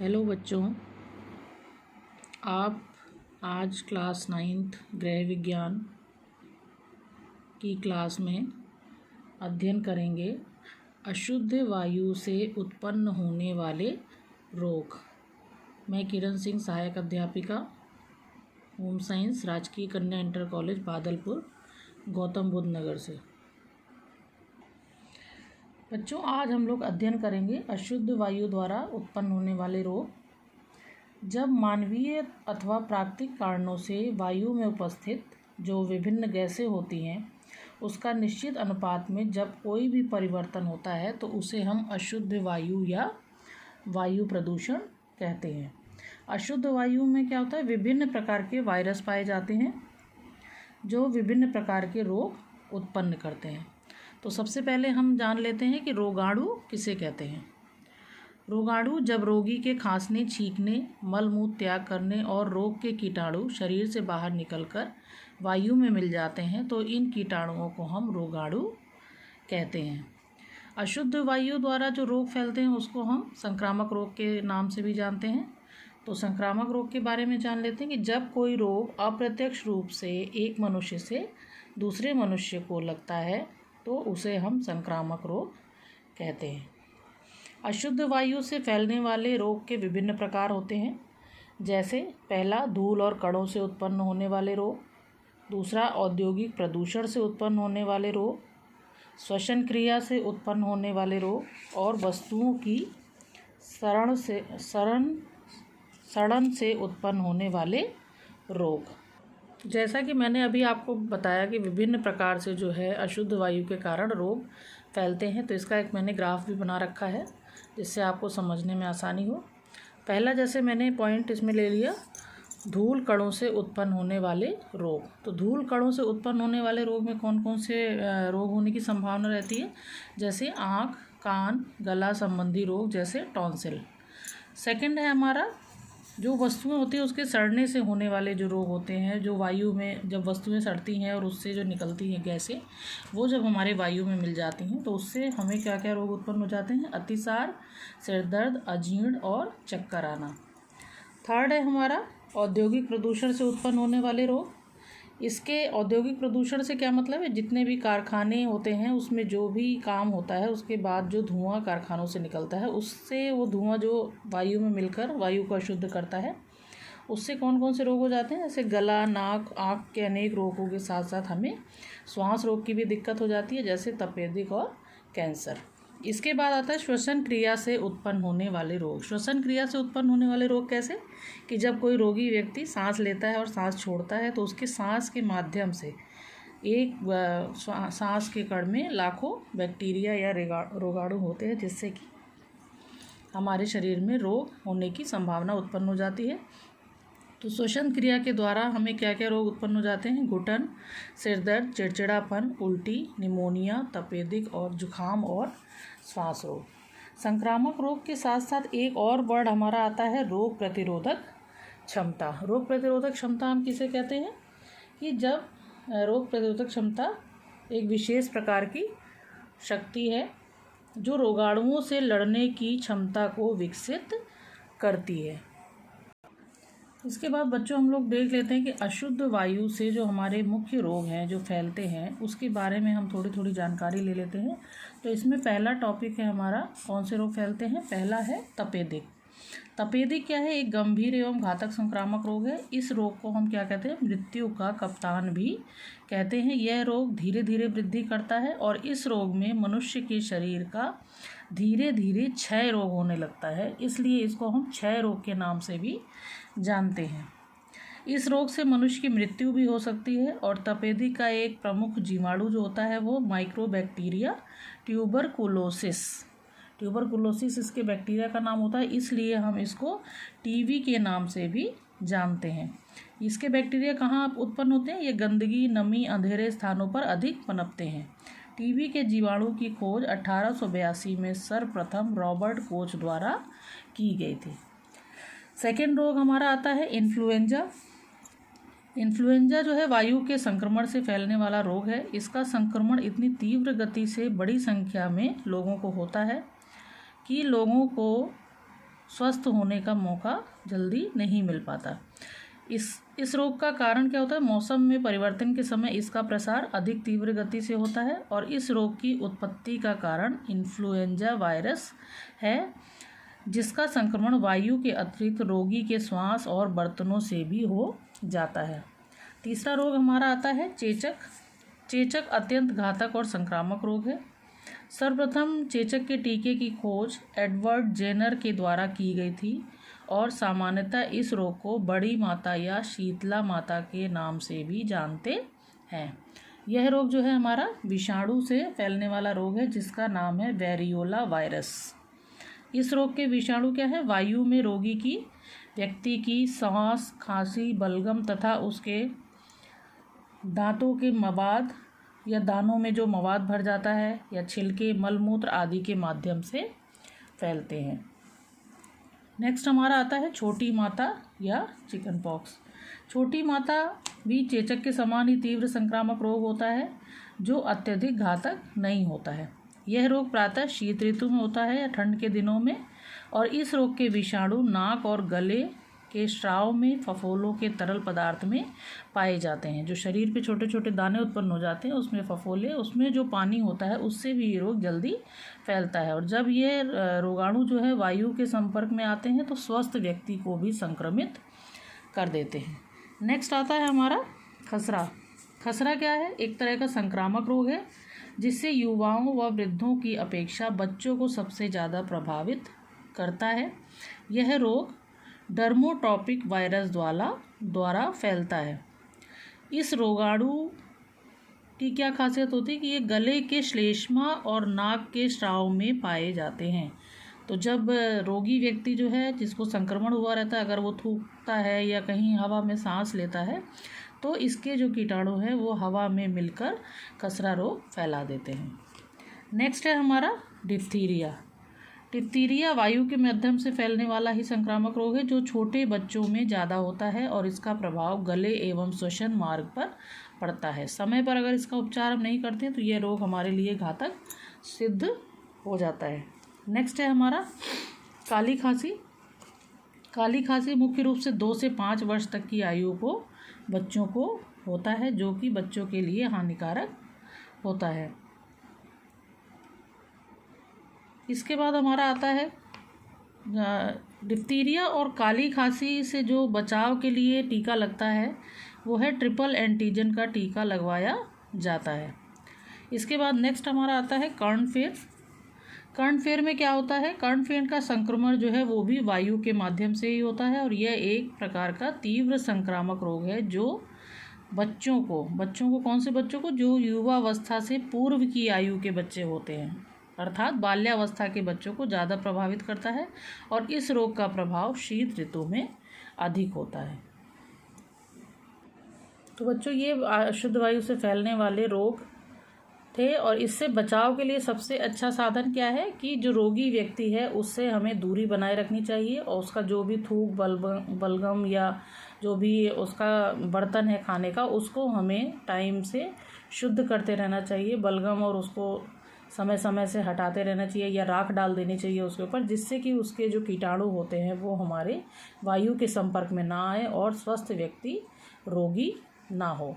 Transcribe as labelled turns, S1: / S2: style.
S1: Hello बच्चों, आप आज क्लास 9th गृह विज्ञान की क्लास में अध्ययन करेंगे अशुद्ध वायु से उत्पन्न होने वाले रोग। मैं किरण सिंह, सहायक अध्यापिका, होम साइंस, राजकीय कन्या इंटर कॉलेज बादलपुर, गौतम बुद्ध नगर से। बच्चों, आज हम लोग अध्ययन करेंगे अशुद्ध वायु द्वारा उत्पन्न होने वाले रोग। जब मानवीय अथवा प्राकृतिक कारणों से वायु में उपस्थित जो विभिन्न गैसें होती हैं उसका निश्चित अनुपात में जब कोई भी परिवर्तन होता है तो उसे हम अशुद्ध वायु या वायु प्रदूषण कहते हैं। अशुद्ध वायु में क्या होता है, विभिन्न प्रकार के वायरस पाए जाते हैं जो विभिन्न प्रकार के रोग उत्पन्न करते हैं। तो सबसे पहले हम जान लेते हैं कि रोगाणु किसे कहते हैं। रोगाणु जब रोगी के खांसने, छींकने, मल मूत्र त्याग करने और रोग के कीटाणु शरीर से बाहर निकलकर वायु में मिल जाते हैं तो इन कीटाणुओं को हम रोगाणु कहते हैं। अशुद्ध वायु द्वारा जो रोग फैलते हैं उसको हम संक्रामक रोग के नाम से भी जानते हैं। तो संक्रामक रोग के बारे में जान लेते हैं कि जब कोई रोग अप्रत्यक्ष रूप से एक मनुष्य से दूसरे मनुष्य को लगता है तो उसे हम संक्रामक रोग कहते हैं। अशुद्ध वायु से फैलने वाले रोग के विभिन्न प्रकार होते हैं, जैसे पहला धूल और कणों से उत्पन्न होने वाले रोग, दूसरा औद्योगिक प्रदूषण से उत्पन्न होने वाले रोग, श्वसन क्रिया से उत्पन्न होने वाले रोग और वस्तुओं की सड़न से उत्पन्न होने वाले रोग। जैसा कि मैंने अभी आपको बताया कि विभिन्न प्रकार से जो है अशुद्ध वायु के कारण रोग फैलते हैं, तो इसका एक मैंने ग्राफ भी बना रखा है जिससे आपको समझने में आसानी हो। पहला जैसे मैंने पॉइंट इसमें ले लिया, धूल कणों से उत्पन्न होने वाले रोग। तो धूल कणों से उत्पन्न होने वाले रोग में कौन कौन से रोग होने की संभावना रहती है, जैसे आँख, कान, गला संबंधी रोग जैसे टॉन्सिल। सेकंड है हमारा जो वस्तुएं होती हैं उसके सड़ने से होने वाले जो रोग होते हैं, जो वायु में जब वस्तुएं सड़ती हैं और उससे जो निकलती हैं गैसें, वो जब हमारे वायु में मिल जाती हैं तो उससे हमें क्या क्या रोग उत्पन्न हो जाते हैं, अतिसार, सिरदर्द, अजीर्ण और चक्कर आना। थर्ड है हमारा औद्योगिक प्रदूषण से उत्पन्न होने वाले रोग। इसके औद्योगिक प्रदूषण से क्या मतलब है, जितने भी कारखाने होते हैं उसमें जो भी काम होता है उसके बाद जो धुआं कारखानों से निकलता है उससे वो धुआं जो वायु में मिलकर वायु को अशुद्ध करता है, उससे कौन कौन से रोग हो जाते हैं, जैसे गला, नाक, आँख के अनेक रोगों के साथ साथ हमें श्वास रोग की भी दिक्कत हो जाती है, जैसे तपेदिक और कैंसर। इसके बाद आता है श्वसन क्रिया से उत्पन्न होने वाले रोग। श्वसन क्रिया से उत्पन्न होने वाले रोग कैसे, कि जब कोई रोगी व्यक्ति सांस लेता है और सांस छोड़ता है तो उसके सांस के माध्यम से एक सांस के कण में लाखों बैक्टीरिया या रोगाणु होते हैं जिससे कि हमारे शरीर में रोग होने की संभावना उत्पन्न हो जाती है। तो श्वसन क्रिया के द्वारा हमें क्या क्या रोग उत्पन्न हो जाते हैं, घुटन, सिरदर्द, चिड़चिड़ापन, उल्टी, निमोनिया, तपेदिक और जुखाम और श्वास रोग। संक्रामक रोग के साथ साथ एक और वर्ड हमारा आता है रोग प्रतिरोधक क्षमता। रोग प्रतिरोधक क्षमता हम किसे कहते हैं, कि जब रोग प्रतिरोधक क्षमता एक विशेष प्रकार की शक्ति है जो रोगाणुओं से लड़ने की क्षमता को विकसित करती है। इसके बाद बच्चों हम लोग देख लेते हैं कि अशुद्ध वायु से जो हमारे मुख्य रोग हैं जो फैलते हैं उसके बारे में हम थोड़ी थोड़ी जानकारी ले लेते हैं। तो इसमें पहला टॉपिक है हमारा कौन से रोग फैलते हैं। पहला है तपेदिक। तपेदिक क्या है, एक गंभीर एवं घातक संक्रामक रोग है। इस रोग को हम क्या कहते हैं, मृत्यु का कप्तान भी कहते हैं। यह रोग धीरे धीरे वृद्धि करता है और इस रोग में मनुष्य के शरीर का धीरे धीरे क्षय रोग होने लगता है, इसलिए इसको हम क्षय रोग के नाम से भी जानते हैं। इस रोग से मनुष्य की मृत्यु भी हो सकती है और तपेदिक का एक प्रमुख जीवाणु जो होता है वो माइक्रोबैक्टीरिया ट्यूबरकुलोसिस इसके बैक्टीरिया का नाम होता है, इसलिए हम इसको टीबी के नाम से भी जानते हैं। इसके बैक्टीरिया कहाँ उत्पन्न होते हैं, ये गंदगी, नमी, अंधेरे स्थानों पर अधिक पनपते हैं। टीबी के जीवाणु की खोज 1882 में सर्वप्रथम रॉबर्ट कोच द्वारा की गई थी। सेकेंड रोग हमारा आता है इन्फ्लुएंजा। इन्फ्लुएंजा जो है वायु के संक्रमण से फैलने वाला रोग है। इसका संक्रमण इतनी तीव्र गति से बड़ी संख्या में लोगों को होता है कि लोगों को स्वस्थ होने का मौका जल्दी नहीं मिल पाता। इस रोग का कारण क्या होता है? मौसम में परिवर्तन के समय इसका प्रसार अधिक तीव्र गति से होता है और इस रोग की उत्पत्ति का कारण इन्फ्लुएंजा वायरस है, जिसका संक्रमण वायु के अतिरिक्त रोगी के श्वास और बर्तनों से भी हो जाता है। तीसरा रोग हमारा आता है चेचक। चेचक अत्यंत घातक और संक्रामक रोग है। सर्वप्रथम चेचक के टीके की खोज एडवर्ड जेनर के द्वारा की गई थी और सामान्यतः इस रोग को बड़ी माता या शीतला माता के नाम से भी जानते हैं। यह रोग जो है हमारा विषाणु से फैलने वाला रोग है, जिसका नाम है वेरियोला वायरस। इस रोग के विषाणु क्या है? वायु में रोगी की व्यक्ति की सांस, खांसी, बलगम तथा उसके दांतों के मवाद या दानों में जो मवाद भर जाता है या छिलके, मलमूत्र आदि के माध्यम से फैलते हैं। नेक्स्ट हमारा आता है छोटी माता या चिकन पॉक्स। छोटी माता भी चेचक के समान ही तीव्र संक्रामक रोग होता है, जो अत्यधिक घातक नहीं होता है। यह रोग प्रातः शीत ऋतु में होता है या ठंड के दिनों में, और इस रोग के विषाणु नाक और गले के स्राव में फफोलों के तरल पदार्थ में पाए जाते हैं। जो शरीर पे छोटे छोटे दाने उत्पन्न हो जाते हैं, उसमें फफोले, उसमें जो पानी होता है, उससे भी ये रोग जल्दी फैलता है। और जब ये रोगाणु जो है वायु के संपर्क में आते हैं तो स्वस्थ व्यक्ति को भी संक्रमित कर देते हैं। नेक्स्ट आता है हमारा खसरा। खसरा क्या है? एक तरह का संक्रामक रोग है जिससे युवाओं व वृद्धों की अपेक्षा बच्चों को सबसे ज़्यादा प्रभावित करता है। यह रोग डर्मोटॉपिक वायरस द्वारा फैलता है। इस रोगाणु की क्या खासियत होती है कि ये गले के श्लेष्मा और नाक के स्राव में पाए जाते हैं। तो जब रोगी व्यक्ति जो है, जिसको संक्रमण हुआ रहता है, अगर वो थूकता है या कहीं हवा में सांस लेता है तो इसके जो कीटाणु हैं वो हवा में मिलकर खसरा रोग फैला देते हैं। नेक्स्ट है हमारा डिप्थीरिया। डिप्थीरिया वायु के माध्यम से फैलने वाला ही संक्रामक रोग है, जो छोटे बच्चों में ज़्यादा होता है और इसका प्रभाव गले एवं श्वसन मार्ग पर पड़ता है। समय पर अगर इसका उपचार हम नहीं करते तो यह रोग हमारे लिए घातक सिद्ध हो जाता है। नेक्स्ट है हमारा काली खांसी। काली खांसी मुख्य रूप से 2 से 5 वर्ष तक की आयु को बच्चों को होता है, जो कि बच्चों के लिए हानिकारक होता है। इसके बाद हमारा आता है डिप्थीरिया और काली खांसी से जो बचाव के लिए टीका लगता है वो है ट्रिपल एंटीजन का टीका लगवाया जाता है। इसके बाद नेक्स्ट हमारा आता है कर्णफेर। कर्णफेर में क्या होता है? कर्णफेर का संक्रमण जो है वो भी वायु के माध्यम से ही होता है और यह एक प्रकार का तीव्र संक्रामक रोग है जो बच्चों को कौन से बच्चों को? जो युवावस्था से पूर्व की आयु के बच्चे होते हैं, अर्थात बाल्यावस्था के बच्चों को ज़्यादा प्रभावित करता है और इस रोग का प्रभाव शीत ऋतु में अधिक होता है। तो बच्चों, ये अशुद्ध वायु से फैलने वाले रोग थे और इससे बचाव के लिए सबसे अच्छा साधन क्या है कि जो रोगी व्यक्ति है उससे हमें दूरी बनाए रखनी चाहिए और उसका जो भी थूक, बलगम या जो भी उसका बर्तन है खाने का, उसको हमें टाइम से शुद्ध करते रहना चाहिए। बलगम और उसको समय समय से हटाते रहना चाहिए या राख डाल देनी चाहिए उसके ऊपर, जिससे कि उसके जो कीटाणु होते हैं वो हमारे वायु के संपर्क में ना आए और स्वस्थ व्यक्ति रोगी ना हो।